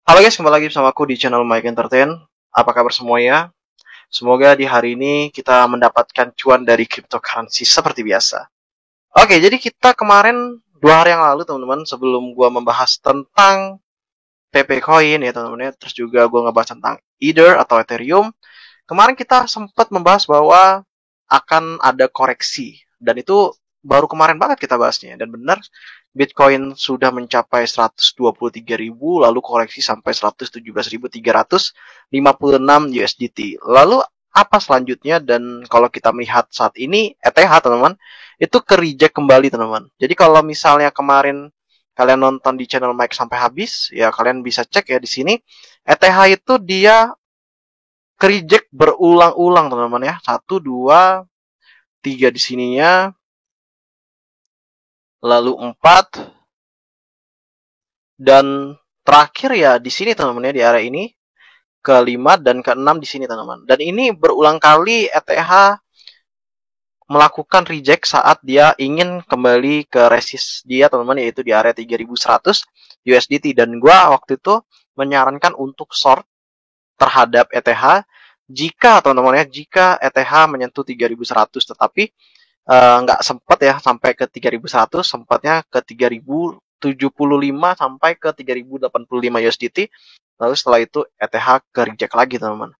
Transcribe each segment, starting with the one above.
Halo guys, kembali lagi bersama aku di channel Mike Entertain. Apa kabar semuanya? Semoga di hari ini kita mendapatkan cuan dari cryptocurrency seperti biasa. Oke, jadi kita kemarin 2 hari yang lalu teman-teman, sebelum gua membahas tentang PP Coin ya teman-teman ya, terus juga gua ngebahas tentang Ether atau Ethereum. Kemarin kita sempat membahas bahwa akan ada koreksi dan itu baru kemarin banget kita bahasnya dan benar Bitcoin sudah mencapai 123.000 lalu koreksi sampai 117.356 USDT. Lalu apa selanjutnya dan kalau kita melihat saat ini ETH teman-teman itu ke reject kembali teman-teman. Jadi kalau misalnya kemarin kalian nonton di channel Mike sampai habis ya kalian bisa cek ya di sini ETH itu dia ke reject berulang-ulang teman-teman ya. 1, 2, 3 di sininya, lalu 4 dan terakhir ya di sini teman-teman ya di area ini ke-5 dan ke-6 di sini teman-teman. Dan ini berulang kali ETH melakukan reject saat dia ingin kembali ke resist dia teman-teman yaitu di area 3100 USDT dan gua waktu itu menyarankan untuk short terhadap ETH jika teman-teman ya jika ETH menyentuh 3100 tetapi nggak sempat ya sampai ke 3100 sempatnya ke 3075 sampai ke 3085 USDT lalu setelah itu ETH ke reject lagi teman-teman.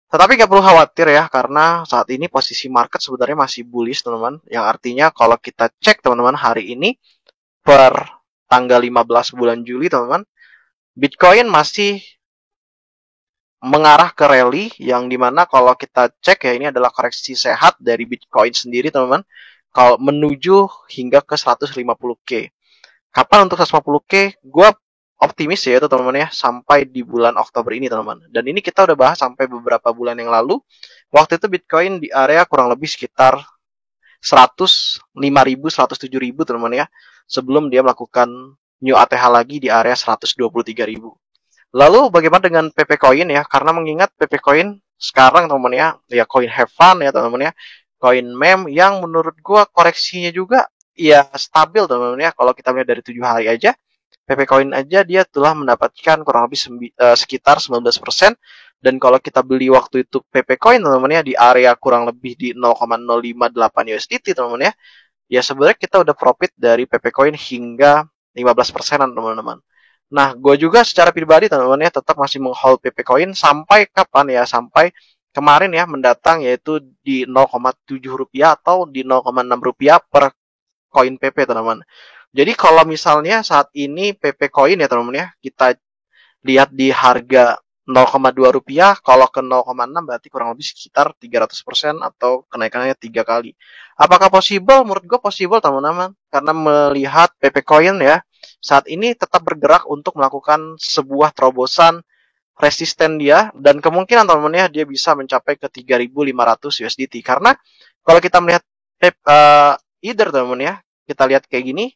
Tetapi nggak perlu khawatir ya karena saat ini posisi market sebenarnya masih bullish teman-teman yang artinya kalau kita cek teman-teman hari ini per tanggal 15 bulan Juli teman-teman Bitcoin masih mengarah ke rally yang dimana kalau kita cek ya ini adalah koreksi sehat dari Bitcoin sendiri teman-teman kalau menuju hingga ke 150k. Kapan untuk 150k? Gue optimis ya itu teman-teman ya sampai di bulan Oktober ini teman-teman. Dan ini kita udah bahas sampai beberapa bulan yang lalu. Waktu itu Bitcoin di area kurang lebih sekitar 105.000, 107.000 teman-teman ya. Sebelum dia melakukan new ATH lagi di area 123.000. Lalu bagaimana dengan PP Coin ya? Karena mengingat PP Coin sekarang teman-teman ya Coin Have Fun ya teman-teman ya. Coin meme yang menurut gua koreksinya juga ya stabil teman-teman ya. Kalau kita lihat dari 7 hari aja PP Coin aja dia telah mendapatkan kurang lebih sekitar 19% dan kalau kita beli waktu itu PP Coin teman-teman ya di area kurang lebih di 0,058 USDT teman-teman ya. Ya sebenarnya kita udah profit dari PP Coin hingga 15%an teman-teman. Nah, gue juga secara pribadi teman-teman ya tetap masih menghold PP Coin sampai kapan ya? Sampai kemarin ya mendatang yaitu di 0,7 rupiah atau di 0,6 rupiah per koin PP teman-teman. Jadi kalau misalnya saat ini PP Coin ya teman-teman ya kita lihat di harga 0,2 rupiah, kalau ke 0,6 berarti kurang lebih sekitar 300% atau kenaikannya 3 kali. Apakah possible? Menurut gue possible teman-teman. Karena melihat PP Coin ya, saat ini tetap bergerak untuk melakukan sebuah terobosan resisten dia dan kemungkinan teman-teman ya dia bisa mencapai ke 3.500 USDT. Karena kalau kita melihat Ether teman-teman ya, kita lihat kayak gini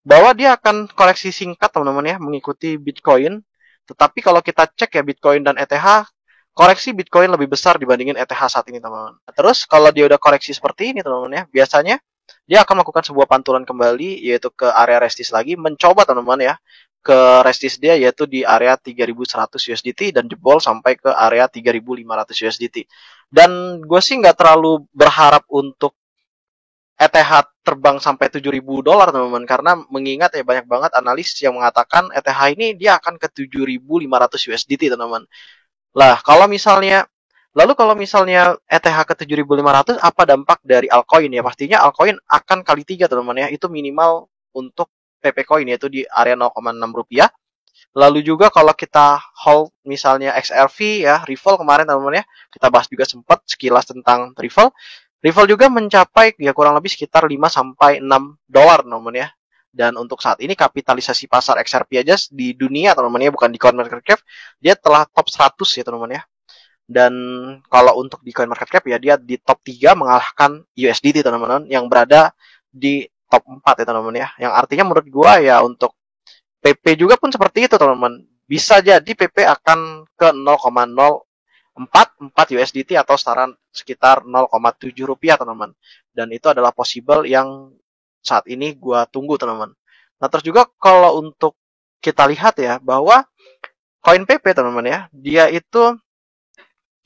bahwa dia akan koleksi singkat teman-teman ya mengikuti Bitcoin. Tetapi kalau kita cek ya Bitcoin dan ETH, koreksi Bitcoin lebih besar dibandingin ETH saat ini teman-teman. Terus kalau dia udah koreksi seperti ini teman-teman ya, biasanya dia akan melakukan sebuah pantulan kembali yaitu ke area resist lagi, mencoba teman-teman ya ke resist dia yaitu di area 3.100 USDT dan jebol sampai ke area 3.500 USDT. Dan gue sih nggak terlalu berharap untuk ETH terbang sampai $7.000 teman-teman karena mengingat ya banyak banget analis yang mengatakan ETH ini dia akan ke 7.500 USDT teman-teman. Lah kalau misalnya ETH ke 7.500 apa dampak dari altcoin ya? Pastinya altcoin akan kali 3 teman-teman ya. Itu minimal untuk PP Coin yaitu di area 0,6 rupiah. Lalu juga kalau kita hold misalnya XRP ya, Ripple kemarin teman-teman ya, kita bahas juga sempat sekilas tentang Ripple. Ripple juga mencapai ya kurang lebih sekitar 5 sampai $6 teman-teman ya. Dan untuk saat ini kapitalisasi pasar XRP aja di dunia teman-teman ya, bukan di CoinMarketCap, dia telah top 100 ya teman-teman ya. Dan kalau untuk di CoinMarketCap ya dia di top 3 mengalahkan USDT teman-teman yang berada di top 4 ya teman-teman ya. Yang artinya menurut gua ya untuk PP juga pun seperti itu teman-teman. Bisa jadi PP akan ke 0,044 USDT atau setara sekitar 0,7 rupiah teman-teman. Dan itu adalah possible yang saat ini gua tunggu teman-teman. Nah terus juga kalau untuk kita lihat ya bahwa koin PP teman-teman ya, dia itu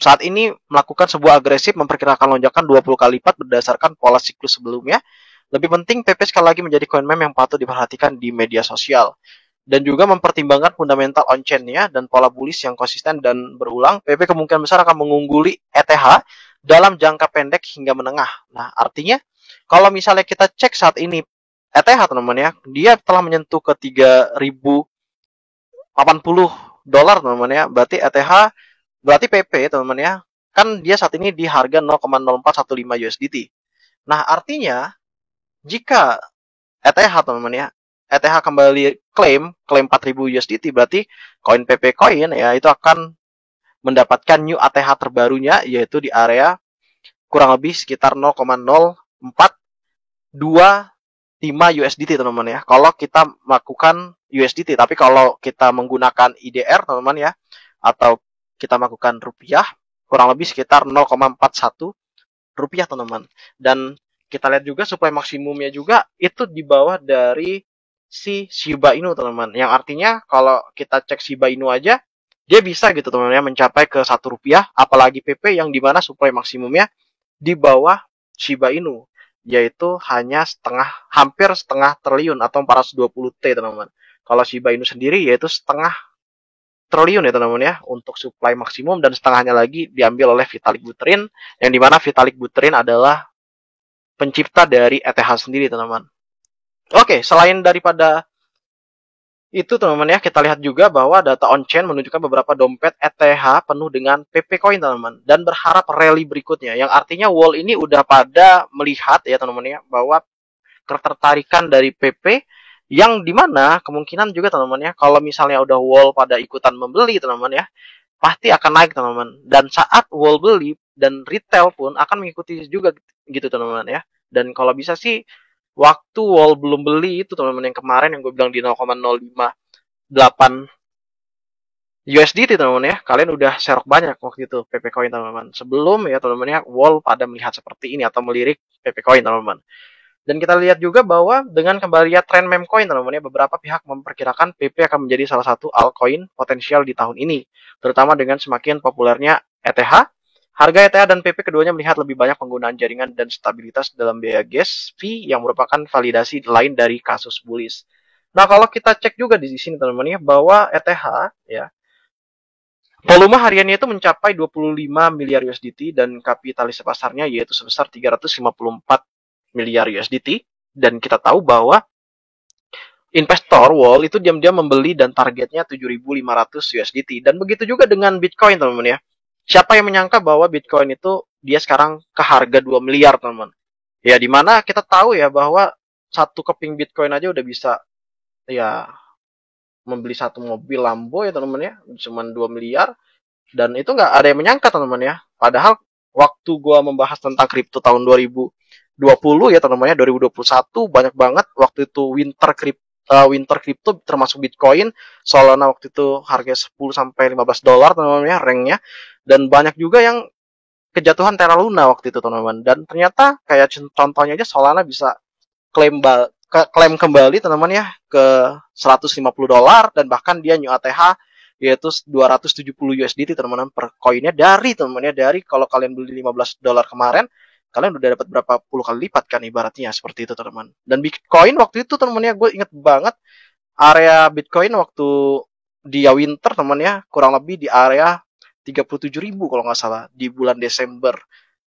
saat ini melakukan sebuah agresif memperkirakan lonjakan 20 kali lipat berdasarkan pola siklus sebelumnya. Lebih penting, PP sekali lagi menjadi koin meme yang patut diperhatikan di media sosial. Dan juga mempertimbangkan fundamental on-chain-nya dan pola bullish yang konsisten dan berulang, PP kemungkinan besar akan mengungguli ETH dalam jangka pendek hingga menengah. Nah, artinya kalau misalnya kita cek saat ini ETH teman-teman ya, dia telah menyentuh ke 3.080 dolar teman-teman ya. Berarti PP teman-teman ya, kan dia saat ini di harga 0,0415 USDT. Nah, artinya jika ETH teman-teman ya, ETH kembali klaim 4.000 USDT, berarti koin PP Coin ya itu akan mendapatkan new ATH terbarunya, yaitu di area kurang lebih sekitar 0,0425 USDT teman-teman ya. Kalau kita melakukan USDT, tapi kalau kita menggunakan IDR teman-teman ya, atau kita melakukan rupiah, kurang lebih sekitar 0,41 rupiah teman-teman. Dan kita lihat juga supply maksimumnya juga itu di bawah dari si Shiba Inu teman-teman. Yang artinya kalau kita cek Shiba Inu aja, dia bisa gitu teman-teman ya, mencapai ke 1 rupiah, apalagi PP yang dimana supply maksimumnya di bawah Shiba Inu, yaitu hanya hampir setengah triliun atau 420 T teman-teman. Kalau Shiba Inu sendiri yaitu setengah triliun ya teman-teman ya untuk supply maksimum, dan setengahnya lagi diambil oleh Vitalik Buterin, yang dimana Vitalik Buterin adalah pencipta dari ETH sendiri teman-teman. Oke, selain daripada itu teman-teman ya, kita lihat juga bahwa data on-chain menunjukkan beberapa dompet ETH penuh dengan PP Coin teman-teman, dan berharap rally berikutnya, yang artinya wall ini udah pada melihat ya teman-teman ya, bahwa ketertarikan dari PP yang dimana kemungkinan juga teman-teman ya, kalau misalnya udah wall pada ikutan membeli teman-teman ya, pasti akan naik teman-teman. Dan saat wall beli dan retail pun akan mengikuti juga gitu teman-teman ya. Dan kalau bisa sih waktu wall belum beli itu teman-teman yang kemarin yang gue bilang di 0,058 USDT teman-teman ya, kalian udah serok banyak waktu itu PP Coin teman-teman. Sebelum ya teman-teman ya, wall pada melihat seperti ini atau melirik PP Coin teman-teman. Dan kita lihat juga bahwa dengan kembalinya tren meme coin teman-teman ya, beberapa pihak memperkirakan PP akan menjadi salah satu altcoin potensial di tahun ini, terutama dengan semakin populernya ETH. Harga ETH dan PP keduanya melihat lebih banyak penggunaan jaringan dan stabilitas dalam biaya gas fee yang merupakan validasi lain dari kasus bullish. Nah, kalau kita cek juga di sini teman-teman ya, bahwa ETH ya, volume hariannya itu mencapai 25 miliar USDT dan kapitalisasi pasarnya yaitu sebesar 354 miliar USDT, dan kita tahu bahwa investor wall itu diam-diam membeli dan targetnya 7.500 USDT. Dan begitu juga dengan Bitcoin teman-teman ya. Siapa yang menyangka bahwa Bitcoin itu dia sekarang ke harga 2 miliar teman-teman. Ya dimana kita tahu ya bahwa satu keping Bitcoin aja udah bisa ya membeli satu mobil Lambo ya teman-teman ya, cuma 2 miliar. Dan itu nggak ada yang menyangka teman-teman ya. Padahal waktu gua membahas tentang kripto tahun 2020 ya teman-teman ya, 2021 banyak banget waktu itu winter crypto termasuk Bitcoin, Solana waktu itu harga 10 sampai 15 dolar teman-teman ya ranknya, dan banyak juga yang kejatuhan Terra Luna waktu itu teman-teman. Dan ternyata kayak contohnya aja Solana bisa klaim kembali teman-teman ya ke 150 dolar, dan bahkan dia new ATH yaitu 270 USDT teman-teman per koinnya, dari teman-teman ya, dari kalau kalian beli 15 dolar kemarin, kalian udah dapat berapa puluh kali lipat kan ibaratnya, seperti itu teman-teman. Dan Bitcoin waktu itu teman-teman ya, gue inget banget area Bitcoin waktu dia winter teman ya, kurang lebih di area 37.000 kalau nggak salah di bulan Desember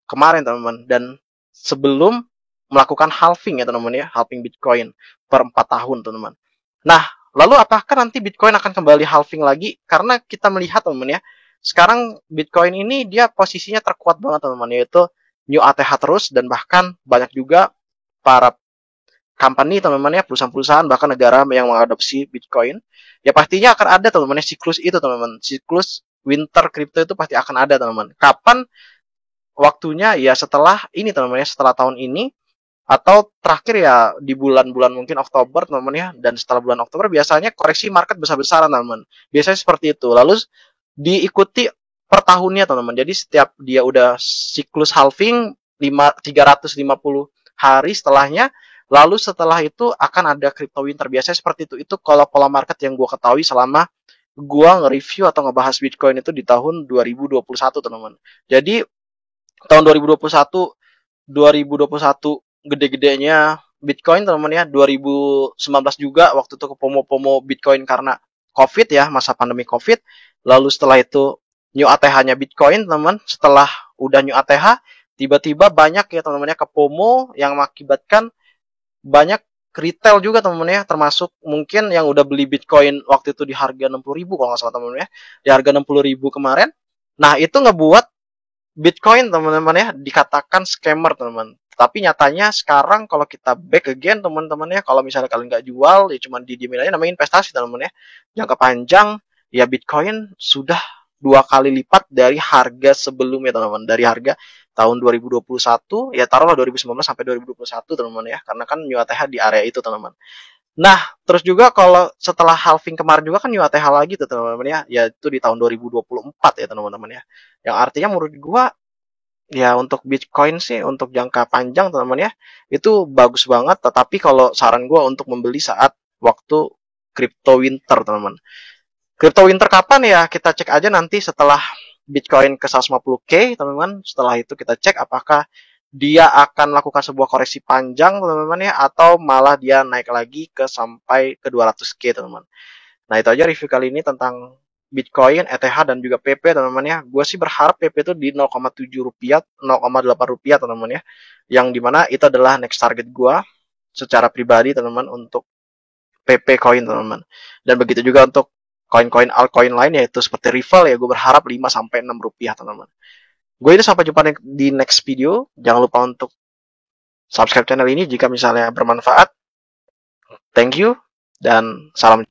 kemarin teman-teman. Dan sebelum melakukan halving ya teman-teman ya, halving Bitcoin per 4 tahun teman-teman. Nah, lalu apakah nanti Bitcoin akan kembali halving lagi? Karena kita melihat teman-teman ya, sekarang Bitcoin ini dia posisinya terkuat banget teman-teman, yaitu new ATH terus, dan bahkan banyak juga para company teman-teman ya, perusahaan-perusahaan bahkan negara yang mengadopsi Bitcoin. Ya pastinya akan ada teman-teman ya siklus itu teman-teman. Siklus winter crypto itu pasti akan ada teman-teman. Kapan waktunya? Ya setelah ini teman-teman ya, setelah tahun ini atau terakhir ya di bulan-bulan mungkin Oktober teman-teman ya. Dan setelah bulan Oktober biasanya koreksi market besar-besaran teman-teman. Biasanya seperti itu. Lalu diikuti per tahunnya teman-teman. Jadi setiap dia udah siklus halving 350 hari setelahnya, lalu setelah itu akan ada crypto winter. Biasanya seperti itu. Itu kalau pola market yang gue ketahui selama gua nge-review atau ngebahas Bitcoin itu di tahun 2021, teman-teman. Jadi tahun 2021 gede-gedenya Bitcoin, teman-teman ya. 2019 juga waktu itu ke pomo-pomo Bitcoin karena COVID ya, masa pandemi COVID. Lalu setelah itu new ATH-nya Bitcoin, teman-teman. Setelah udah new ATH, tiba-tiba banyak ya teman-teman ya ke pomo yang mengakibatkan banyak retail juga teman-teman ya, termasuk mungkin yang udah beli Bitcoin waktu itu di harga 60.000 kalau nggak salah teman-teman ya, di harga 60.000 kemarin. Nah, itu ngebuat Bitcoin teman-teman ya dikatakan scammer teman-teman. Tapi nyatanya sekarang kalau kita back again teman-teman ya, kalau misalnya kalian nggak jual ya cuma didiemin aja, namanya investasi teman-teman ya. Jangka panjang ya Bitcoin sudah 2 kali lipat dari harga sebelumnya teman-teman. Dari harga tahun 2021 ya taruhlah 2019 sampai 2021 teman-teman ya. Karena kan new ATH di area itu teman-teman. Nah, terus juga kalau setelah halving kemarin juga kan new ATH lagi tuh teman-teman ya. Yaitu di tahun 2024 ya teman-teman ya. Yang artinya menurut gua ya untuk Bitcoin sih untuk jangka panjang teman-teman ya itu bagus banget, tetapi kalau saran gue untuk membeli saat waktu crypto winter teman-teman. Crypto winter kapan ya, kita cek aja nanti setelah Bitcoin ke 150k teman-teman. Setelah itu kita cek apakah dia akan melakukan sebuah koreksi panjang teman-teman ya, atau malah dia naik lagi ke sampai ke 200k teman-teman. Nah, itu aja review kali ini tentang Bitcoin, ETH, dan juga PP teman-teman ya. Gue sih berharap PP itu di 0,7 rupiah, 0,8 rupiah teman-teman ya. Yang dimana itu adalah next target gue secara pribadi teman-teman untuk PP coin teman-teman. Dan begitu juga untuk koin-koin altcoin lain yaitu seperti Ripple ya, gue berharap 5-6 rupiah teman-teman. Gue itu sampai jumpa di next video. Jangan lupa untuk subscribe channel ini jika misalnya bermanfaat. Thank you dan salam.